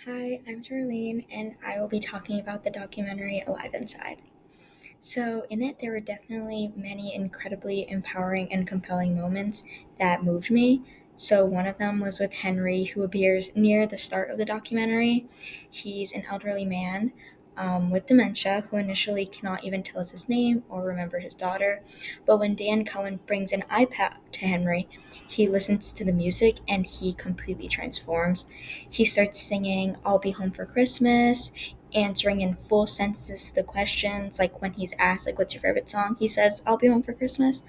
Hi, I'm Sharleen, and I will be talking about the documentary Alive Inside. So, in it, there were definitely many incredibly empowering and compelling moments that moved me. So, one of them was with Henry, who appears near the start of the documentary. He's an elderly man with dementia who initially cannot even tell us his name or remember his daughter. But when Dan Cohen brings an iPad to Henry, he listens to the music and he completely transforms. He starts singing, I'll Be Home for Christmas, answering in full sentences to the questions. Like when he's asked, like, what's your favorite song? He says, I'll be home for Christmas.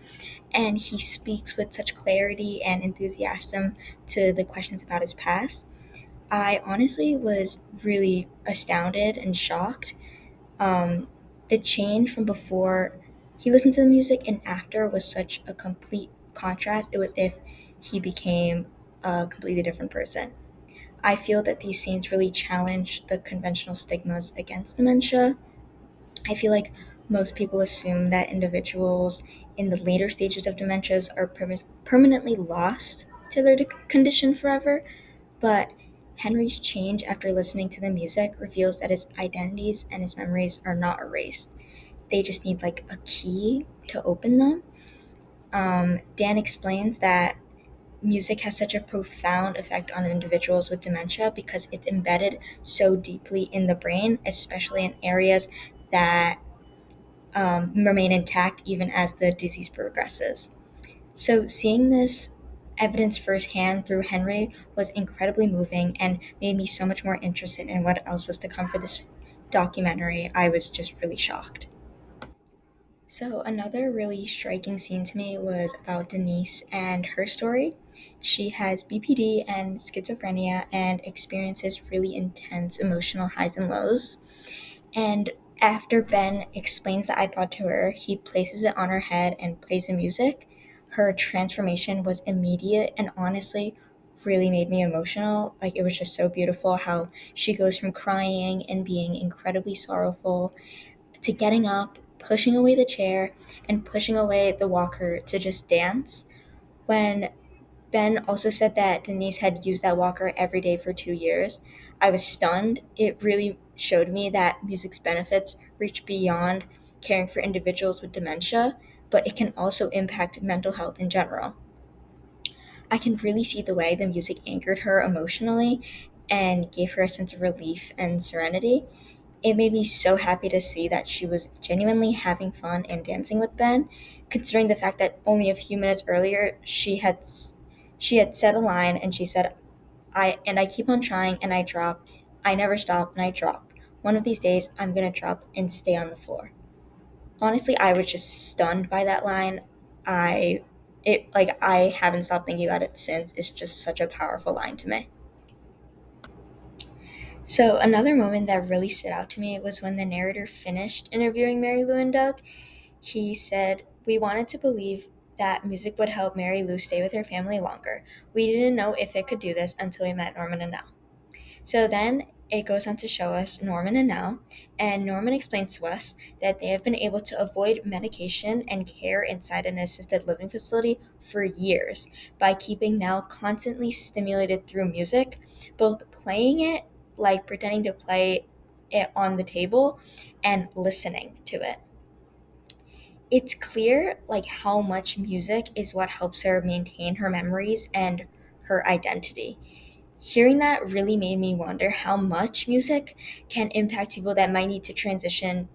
And he speaks with such clarity and enthusiasm to the questions about his past. I honestly was really astounded and shocked. The change from before he listened to the music and after was such a complete contrast. It was if he became a completely different person. I feel that these scenes really challenge the conventional stigmas against dementia. I feel like most people assume that individuals in the later stages of dementias are permanently lost to their condition forever, but Henry's change after listening to the music reveals that his identities and his memories are not erased. They just need like a key to open them. Dan explains that music has such a profound effect on individuals with dementia because it's embedded so deeply in the brain, especially in areas that remain intact even as the disease progresses. So, seeing this evidence firsthand through Henry was incredibly moving and made me so much more interested in what else was to come for this documentary. I was just really shocked. So, another really striking scene to me was about Denise and her story. She has BPD and schizophrenia and experiences really intense emotional highs and lows. And after Ben explains the iPod to her, he places it on her head and plays the music. Her transformation was immediate and honestly really made me emotional. Like it was just so beautiful how she goes from crying and being incredibly sorrowful to getting up, pushing away the chair, and pushing away the walker to just dance. When Ben also said that Denise had used that walker every day for 2 years, I was stunned. It really showed me that music's benefits reach beyond caring for individuals with dementia, but it can also impact mental health in general. I can really see the way the music anchored her emotionally and gave her a sense of relief and serenity. It made me so happy to see that she was genuinely having fun and dancing with Ben, considering the fact that only a few minutes earlier she had said a line and she said, I keep on trying and I drop. I never stop and I drop. One of these days I'm gonna drop and stay on the floor." Honestly, I was just stunned by that line. I haven't stopped thinking about it since. It's just such a powerful line to me. So another moment that really stood out to me was when the narrator finished interviewing Mary Lou and Doug. He said, "We wanted to believe that music would help Mary Lou stay with her family longer. We didn't know if it could do this until we met Norman and Nell." So then it goes on to show us Norman and Nell, and Norman explains to us that they have been able to avoid medication and care inside an assisted living facility for years by keeping Nell constantly stimulated through music, both playing it, like pretending to play it on the table, and listening to it. It's clear like how much music is what helps her maintain her memories and her identity. Hearing that really made me wonder how much music can impact people that might need to transition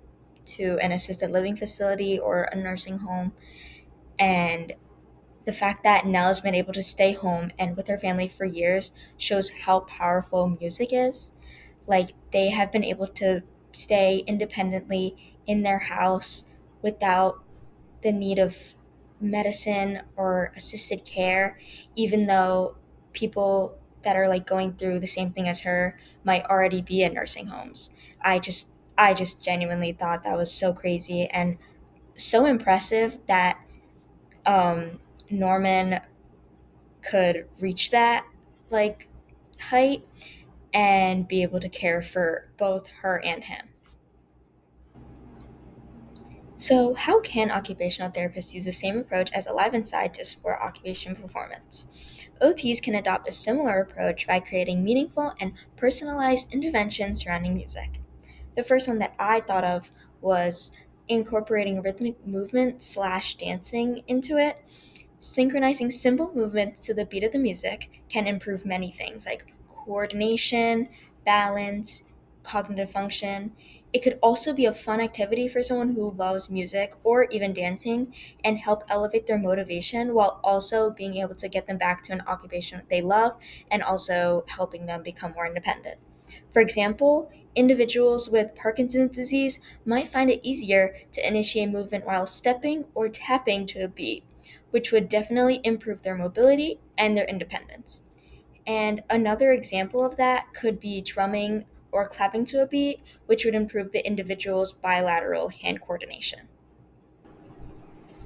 to an assisted living facility or a nursing home. And the fact that Nell's been able to stay home and with her family for years shows how powerful music is. Like, they have been able to stay independently in their house without the need of medicine or assisted care, even though people that are like going through the same thing as her might already be in nursing homes. I just genuinely thought that was so crazy and so impressive that um Norman could reach that like height and be able to care for both her and him. So, how can occupational therapists use the same approach as Alive Inside to support occupation performance? OTs can adopt a similar approach by creating meaningful and personalized interventions surrounding music. The first one that I thought of was incorporating rhythmic movement slash dancing into it. Synchronizing simple movements to the beat of the music can improve many things like coordination, balance, cognitive function. It could also be a fun activity for someone who loves music or even dancing and help elevate their motivation while also being able to get them back to an occupation they love and also helping them become more independent. For example, individuals with Parkinson's disease might find it easier to initiate movement while stepping or tapping to a beat, which would definitely improve their mobility and their independence. And another example of that could be drumming or clapping to a beat, which would improve the individual's bilateral hand coordination.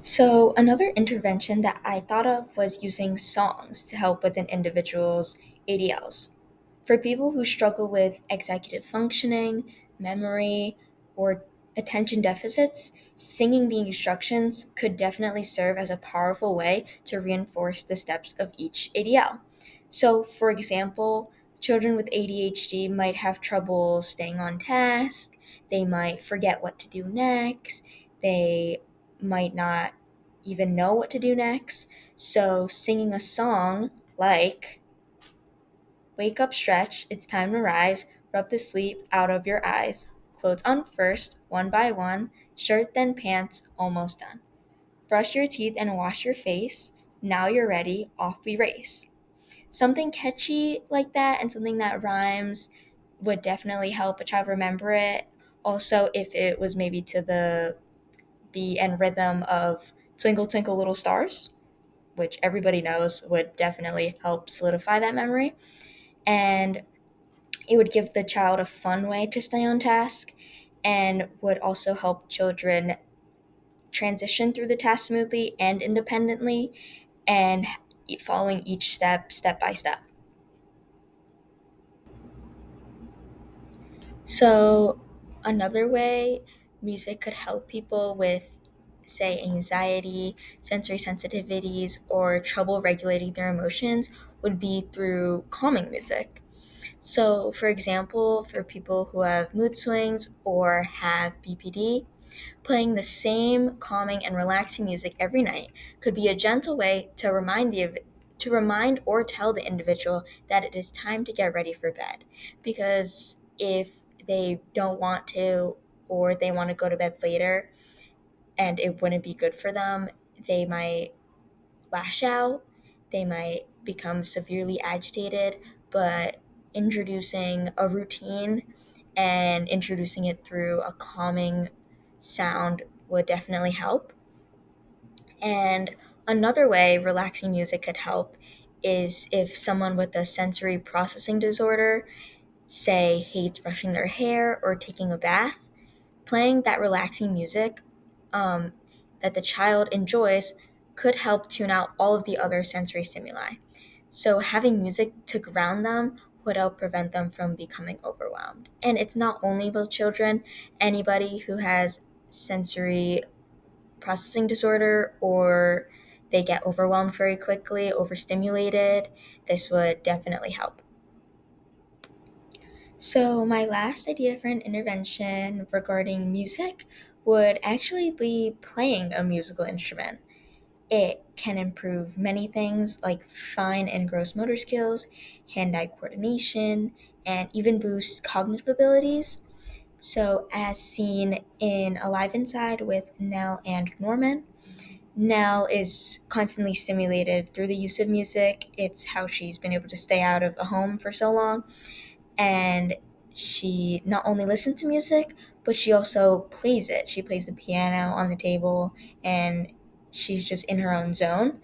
So, another intervention that I thought of was using songs to help with an individual's ADLs. For people who struggle with executive functioning, memory, or attention deficits, singing the instructions could definitely serve as a powerful way to reinforce the steps of each ADL. So, for example, children with ADHD might have trouble staying on task, they might forget what to do next, they might not even know what to do next. So, singing a song like Wake up, stretch, it's time to rise, rub the sleep out of your eyes. Clothes on first, one by one, shirt then pants, almost done. Brush your teeth and wash your face. Now you're ready, off we race. Something catchy like that and something that rhymes would definitely help a child remember it. Also, if it was maybe to the beat and rhythm of Twinkle Twinkle Little Stars, which everybody knows would definitely help solidify that memory. And it would give the child a fun way to stay on task and would also help children transition through the task smoothly and independently and following each step by step. So, another way music could help people with, say, anxiety, sensory sensitivities, or trouble regulating their emotions would be through calming music. So, for example, for people who have mood swings or have BPD, playing the same calming and relaxing music every night could be a gentle way to remind or tell the individual that it is time to get ready for bed. Because if they don't want to or they want to go to bed later and it wouldn't be good for them, they might lash out, they might become severely agitated, but introducing a routine and introducing it through a calming sound would definitely help. And another way relaxing music could help is if someone with a sensory processing disorder, say, hates brushing their hair or taking a bath, playing that relaxing music um, that the child enjoys could help tune out all of the other sensory stimuli. So, having music to ground them would help prevent them from becoming overwhelmed. And it's not only about children, anybody who has sensory processing disorder or they get overwhelmed very quickly, overstimulated, this would definitely help. So, my last idea for an intervention regarding music would actually be playing a musical instrument. It can improve many things like fine and gross motor skills, hand eye coordination, and even boost cognitive abilities. So, as seen in Alive Inside with Nell and Norman, Nell is constantly stimulated through the use of music. It's how she's been able to stay out of a home for so long, and she not only listens to music, but she also plays it. She plays the piano on the table and she's just in her own zone.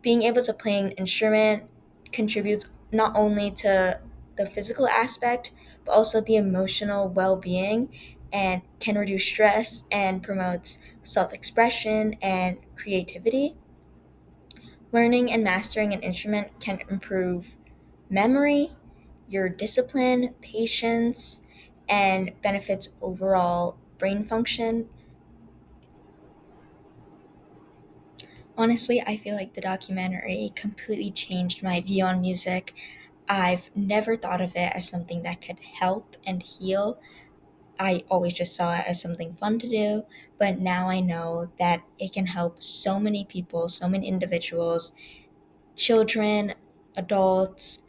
Being able to play an instrument contributes not only to the physical aspect, but also the emotional well being and can reduce stress and promotes self expression and creativity. Learning and mastering an instrument can improve memory, your discipline, patience, and benefits overall brain function. Honestly, I feel like the documentary completely changed my view on music. I've never thought of it as something that could help and heal. I always just saw it as something fun to do, but now I know that it can help so many people, so many individuals, children, adults,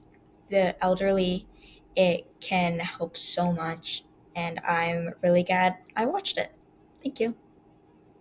the elderly. It can help so much, and I'm really glad I watched it. Thank you.